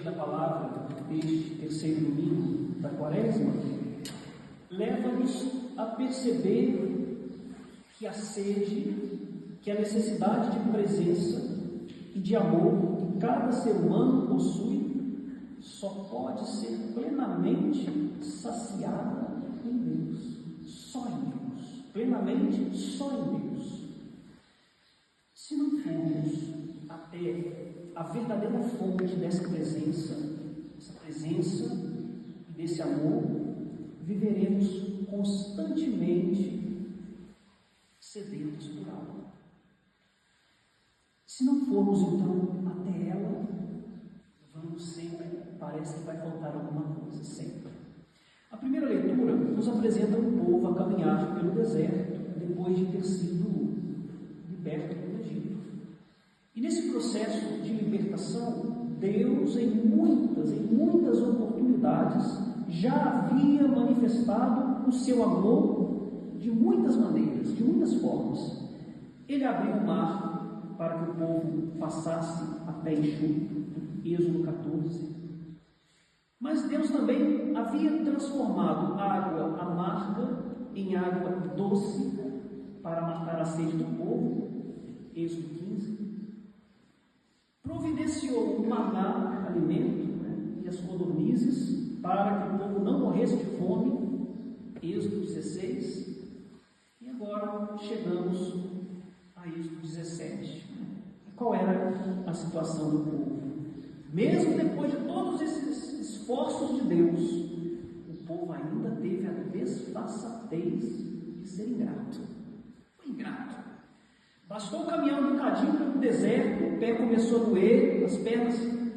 da palavra deste terceiro domingo da Quaresma leva-nos a perceber que a sede, que a necessidade de presença e de amor que cada ser humano possui só pode ser plenamente saciada em Deus, só em Deus, plenamente só em Deus. Se não formos até a verdadeira fonte dessa presença e desse amor, viveremos constantemente sedentos por algo. Se não formos então até ela, vamos sempre, parece que vai faltar alguma coisa, sempre. A primeira leitura nos apresenta um povo a caminhar pelo deserto, depois de ter sido liberto do Egito. E nesse processo de libertação, Deus, em muitas oportunidades, já havia manifestado o seu amor de muitas maneiras, de muitas formas. Ele abriu o mar para que o povo passasse a pé enxuto, Êxodo 14. Mas Deus também havia transformado água amarga em água doce para matar a sede do povo, Êxodo 15. Providenciou o maná, alimento, e as codornizes para que o povo não morresse de fome, Êxodo 16. E agora chegamos a Êxodo 17. E qual era a situação do povo? Mesmo depois de todos esses esforços de Deus, o povo ainda teve a desfaçatez de ser ingrato. Foi ingrato. Bastou caminhar um bocadinho pelo deserto, o pé começou a doer, as pernas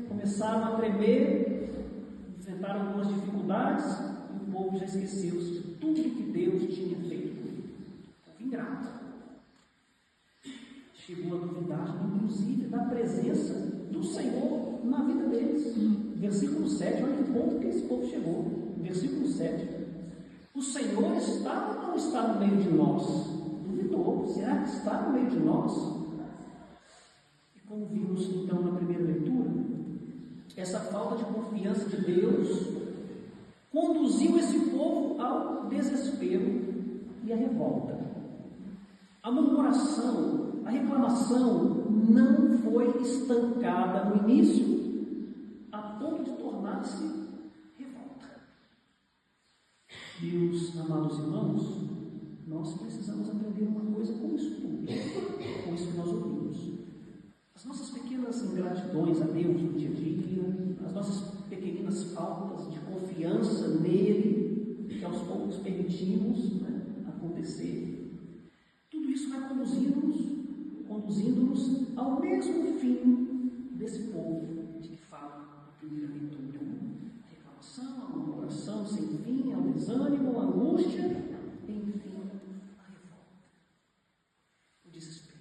começaram a tremer, enfrentaram algumas dificuldades, e o povo já esqueceu-se de tudo que Deus tinha feito por ele. O povo ingrato. Chegou a duvidar, inclusive, da presença do Senhor na vida deles. Versículo 7, olha que ponto que esse povo chegou. Versículo 7. O Senhor está ou não está no meio de nós? Duvidou. Será que está no meio de nós? E como vimos então na primeira leitura, essa falta de confiança de Deus conduziu esse povo ao desespero e à revolta. A murmuração, a reclamação não foi estancada no início a ponto de tornar-se revolta. Meus amados irmãos, nós precisamos aprender uma coisa com isso tudo, com isso que nós ouvimos. As nossas pequenas ingratidões a Deus no dia a dia, as nossas pequeninas faltas de confiança nele, que aos poucos permitimos acontecer, tudo isso vai conduzindo-nos ao mesmo fim desse povo de que fala a primeira leitura. A reclamação, a murmuração sem fim, ao desânimo, a angústia, enfim, a revolta, o desespero.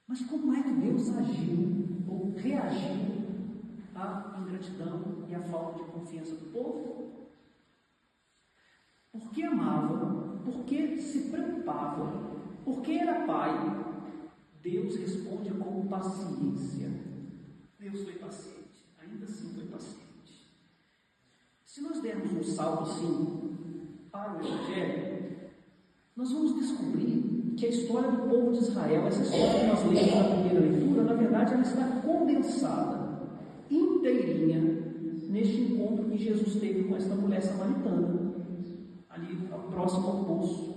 Mas como é que Deus agiu ou reagiu à ingratidão e à falta de confiança do povo? Porque amava, porque se preocupava, porque era pai, Deus responde com paciência. Deus foi paciente, ainda assim foi paciente. Se nós dermos um salto assim para o Evangelho, nós vamos descobrir que a história do povo de Israel, essa história que nós lemos na primeira leitura, na verdade ela está condensada, inteirinha, neste encontro que Jesus teve com esta mulher samaritana, ali próximo ao poço.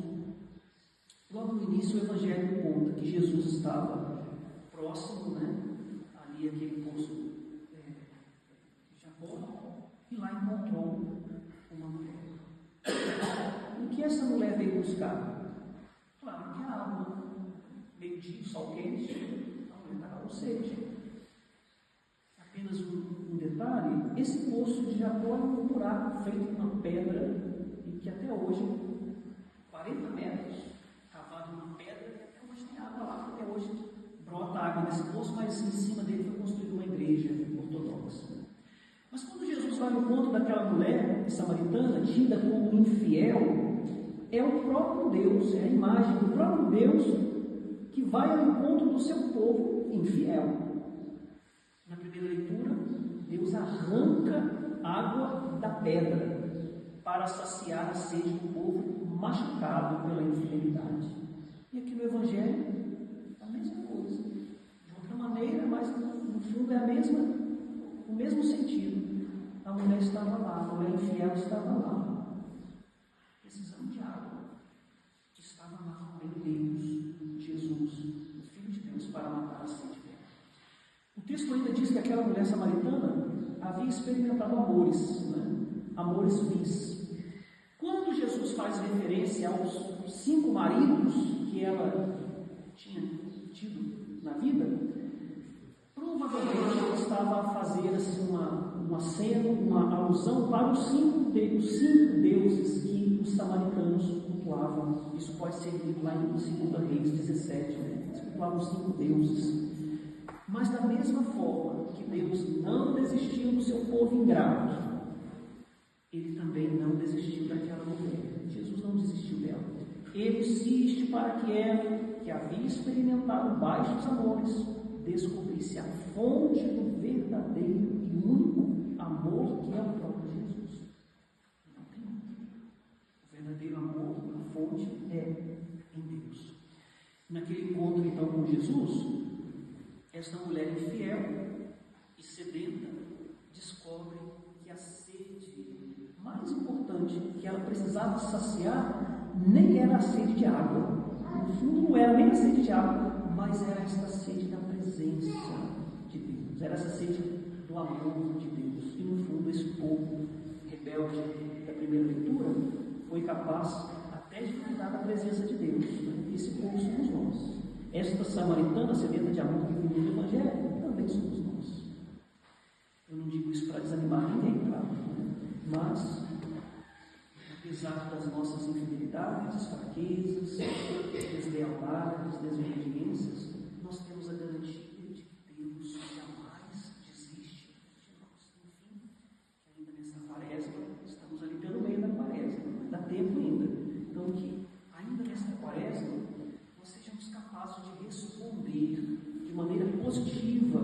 Logo no início o Evangelho conta que Jesus estava próximo, ali aquele poço de Jacó, e lá encontrou uma mulher. O que essa mulher veio buscar? Claro que a água, meio-dia, sol quente, a mulher estava com sede. Apenas um detalhe: esse poço de Jacó é um buraco feito com uma pedra, e que até hoje, 40 metros, cavado numa pedra, e até hoje tem água lá, até hoje brota água nesse poço, mas em cima dele foi construída uma igreja ortodoxa. Mas quando Jesus vai no encontro daquela mulher samaritana, tida como infiel, é o próprio Deus, é a imagem do próprio Deus que vai ao encontro do seu povo infiel. Na primeira leitura, Deus Deus arranca água da pedra para saciar a sede do povo machucado pela infidelidade. E aqui no Evangelho, a mesma coisa. De outra maneira, mas no fundo é o mesmo sentido. A mulher estava lá, a mulher infiel estava lá, precisando de água. Estava lá em Deus, Jesus, o Filho de Deus, para matar a sede dela. O texto ainda diz que aquela mulher samaritana havia experimentado amores, amores vis. Quando Jesus faz referência aos 5 maridos que ela tinha tido na vida, provavelmente ela estava a fazer assim, uma cena, uma alusão para os 5 deuses que os samaritanos cultuavam. Isso pode ser lido lá em 2 Reis 17, eles cultuavam os 5 deuses. Mas da mesma forma que Deus não desistiu do seu povo ingrato, Ele também não desistiu daquela mulher. Jesus não desistiu dela. Ele insiste para que ela, que havia experimentado baixos amores, descobrisse a fonte do verdadeiro e único amor, que é o próprio Jesus. Não tem outro. O verdadeiro amor, a fonte é em Deus. Naquele encontro então com Jesus, esta mulher infiel e sedenta descobre que a sede mais importante que ela precisava saciar nem era a sede de água. No fundo não era nem a sede de água, mas era esta sede da presença de Deus. Era essa sede do amor de Deus. E no fundo esse povo rebelde da primeira leitura foi capaz até de duvidar da presença de Deus. Esse povo somos nós. Esta samaritana, sedenta de amor que vimos no Evangelho, também somos nós. Eu não digo isso para desanimar ninguém, claro, mas, apesar das nossas infidelidades, fraquezas, deslealdades, desobediências, nós temos a garantia de que Deus jamais desiste de nós. Enfim, que ainda nessa quaresma, estamos ali pelo meio da quaresma, dá tempo ainda. Então, que ainda nesta quaresma, nós sejamos capazes de responder de maneira positiva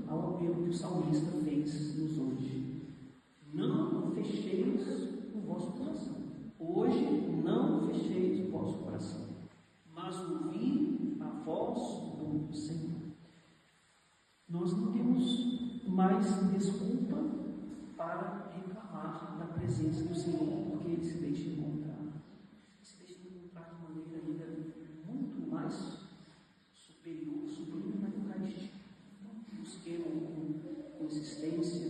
ao apelo que o salmista fez-nos hoje. Não fecheis o vosso coração. Hoje não fecheis o vosso coração, mas ouvi a voz do Senhor. Nós não temos mais desculpa para reclamar da presença do Senhor, porque Ele se deixa encontrar. Se deixa encontrar de maneira ainda muito mais superior, sublime na Eucaristia. Então, busquemos com insistência